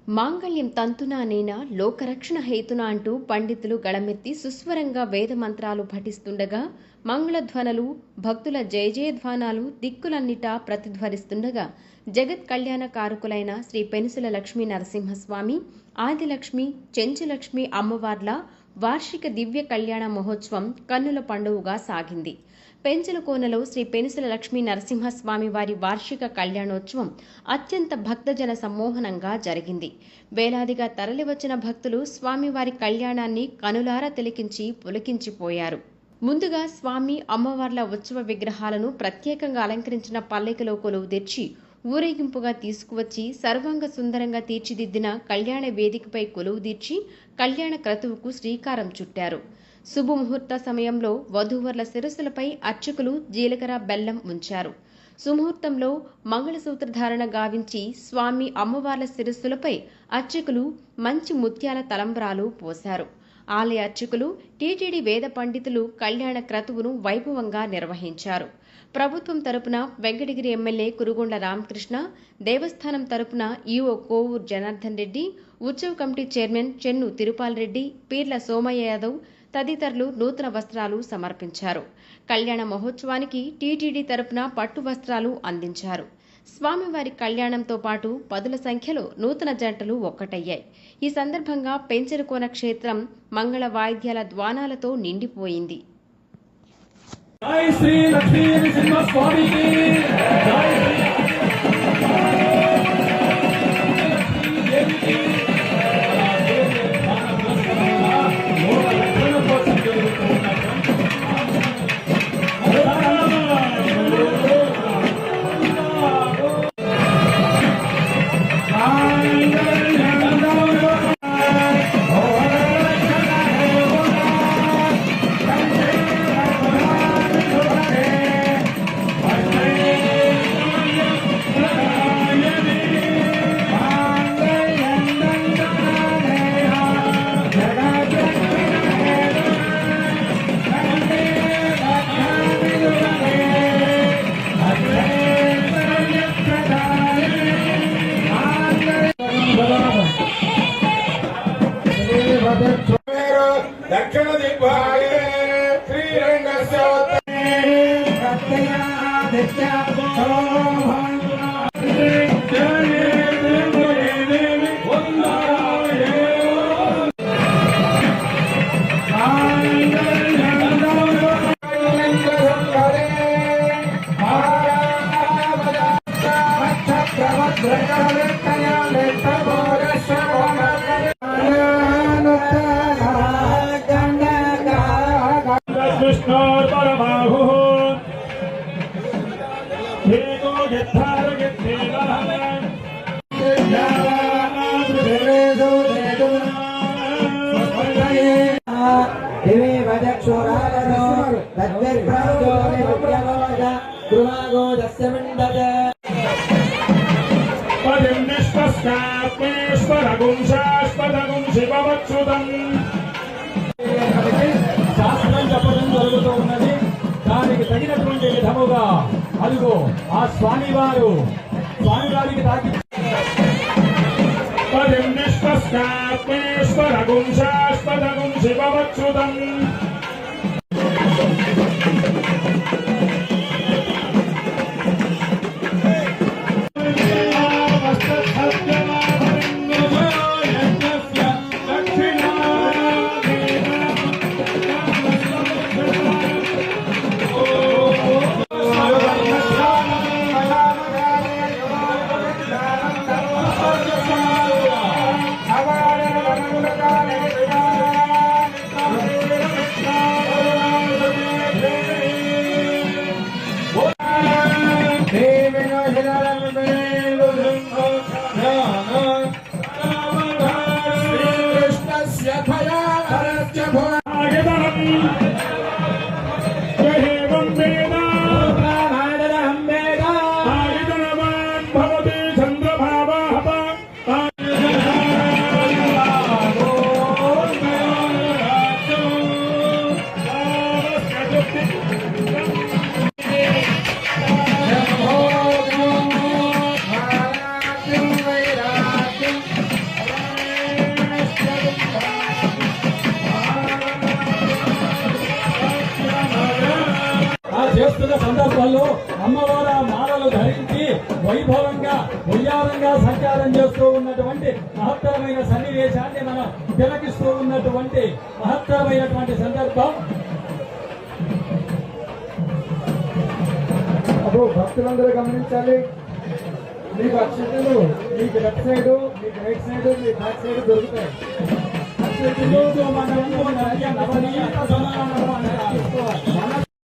మాంగళ్యం తంతునానేనా లోకరక్షణ హేతున అంటూ పండితులు గళమెత్తి సుస్వరంగా వేదమంత్రాలు పఠిస్తుండగా మంగళధ్వనులు భక్తుల జయజయధ్వానాలు దిక్కులన్నిటా ప్రతిధ్వనిస్తుండగా జగత్ కళ్యాణకారకులైన శ్రీ పెనుసుల లక్ష్మీ నరసింహస్వామి ఆదిలక్ష్మి చెంచులక్ష్మి అమ్మవార్ల వార్షిక దివ్య కళ్యాణ మహోత్సవం కన్నుల పండువగా సాగింది. పెంచలకోనలో శ్రీ పెనుసుల లక్ష్మీ నరసింహస్వామి వారి వార్షిక కళ్యాణోత్సవం అత్యంత భక్తజన సమ్మోహనంగా జరిగింది. వేలాదిగా తరలివచ్చిన భక్తులు స్వామివారి కళ్యాణాన్ని కనులారా తిలకించి పులకించిపోయారు. ముందుగా స్వామి అమ్మవార్ల ఉత్సవ విగ్రహాలను ప్రత్యేకంగా అలంకరించిన పల్లెకలో కొలువు తెచ్చి ఊరేగింపుగా తీసుకువచ్చి సర్వాంగ సుందరంగా తీర్చిదిద్దిన కళ్యాణ వేదికపై కొలువు తీర్చి కళ్యాణ క్రతువుకు శ్రీకారం చుట్టారు. శుభముహూర్త సమయంలో వధూవరుల శిరస్సులపై అర్చకులు జీలకర్ర బెల్లం ఉంచారు. సుముహూర్తంలో మంగళసూత్రధారణ గావించి స్వామి అమ్మవార్ల శిరస్సులపై అర్చకులు మంచి ముత్యాల తలంబ్రాలు పోశారు. ఆలయ అర్చకులు టీటీడీ వేద పండితులు కళ్యాణ క్రతువును వైభవంగా నిర్వహించారు. ప్రభుత్వం తరపున వెంకటగిరి ఎమ్మెల్యే కురుగొండ్ల రామకృష్ణ, దేవస్థానం తరపున ఈవో కోవూరు జనార్దన్ రెడ్డి, ఉత్సవ కమిటీ చైర్మన్ చెన్ను తిరుపాల్ రెడ్డి, పీర్ల సోమయ్య యాదవ్ తదితరులు నూతన వస్త్రాలు సమర్పించారు. కళ్యాణ మహోత్సవానికి టీటీడీ తరపున పట్టు వస్త్రాలు అందించారు. స్వామివారి కళ్యాణంతో పాటు పదుల సంఖ్యలో నూతన జంటలు ఒక్కటయ్యాయి. ఈ సందర్భంగా పెంచలకోన క్షేత్రం మంగళ వాయిద్యాల ద్వానాలతో నిండిపోయింది. జై శ్రీ లక్ష్మీ నరసింహస్వామికి జై दक्षिण दिग्भागे श्रीरंगस्य శాస్త్రం చెప్పడం జరుగుతూ ఉన్నది. దానికి తగినటువంటి విధముగా అదిగో ఆ స్వామివారికి తాకి శివవత్సుతం జరుగుతున్నటువంటి మహత్తరమైనటువంటి సందర్భం. అప్పుడు భక్తులందరూ గమనించాలి, మీకు అక్షతలు మీకు లెఫ్ట్ సైడ్, మీకు రైట్ సైడ్, మీ బ్యాక్ సైడ్ దొరుకుతాయి. హిందూ మనము నవనీత సమానము అని తీసుకోవాలి. మన